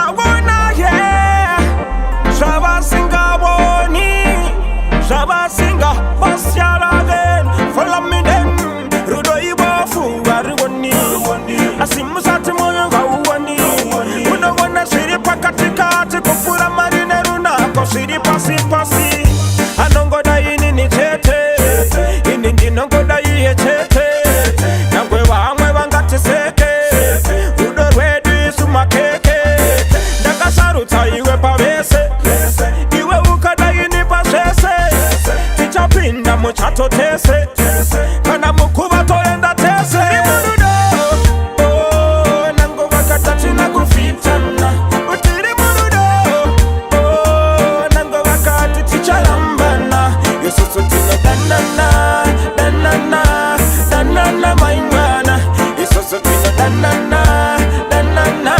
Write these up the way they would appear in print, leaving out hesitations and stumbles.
Dawona yeah, Shaba Singa Boni, Shaba Singa, Basiara then, follow me then, Rudo Iwafu, Arwani, Asimusati Moyo Gawani, Uno Wana Siri Pakatika, Tikopura Marine Runa, Kosiri Pasi Pasi, Anongo Daini Nichete, Inindinongo Dai Chete, Nangwe Wangwe Wangati Seke, Udo Redu Sumakeke, Dakasaru Taiwe Pavese, Iwe Ukadaini Pasese, Tichapinda Muchato Tese, Kana Mukuba Toenda Tese, Oh, Nango Wakatachi Nagufitana, Utiri Murudo, Oh, Nango Wakati Tichalambana, Yususutina Danana, Danana, Danana Maimana, Yususutina Danana, Danana,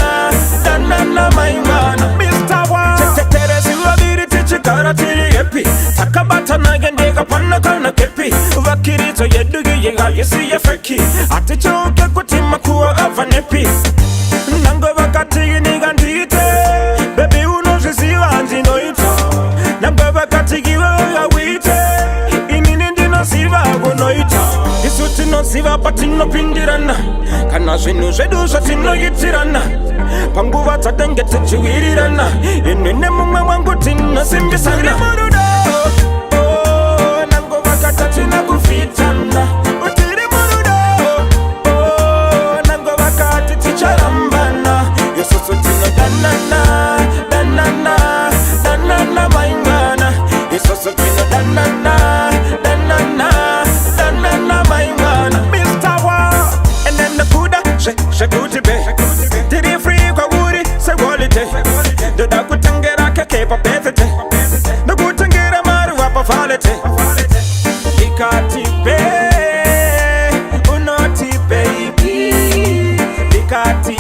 Danana Maimana, Mr. Wa, Teresi Wabiri Tichikara Tiri Epi, Takabata Nagendega Panakana Kepi, Vakiri to Yedugi, you see a feki, Aticho Kakutima Kua Avanepi, Nango Vakati Nigandite, Baby Uno Shisiva Antinoita, Nango Vakati Giva Wite, Inindino Siva Gonoita, Isutino Siva Patino Pindirana, Kanasinu Shedu Satino Yitirana, Panguva Tadenget Chuirana, in the name of Mangutina Simbisana Murudo, Oh, Nango Vakatatina Gufitana, Utiri Murudo, Oh, Nango Vakati Ticharambana, Yususutina Danana, Danana, Danana Maimana, Yususutina Danana, Danana, Danana Maimana, Mr. Wa, and then the Buddha, Shakuti Bay, Tiri Free Kawuri, Sewalite, the Dakutangera Kepa Pethete, the Gutangera Maruapa Falete, Ikati Bay, Unoti Baby, Ikati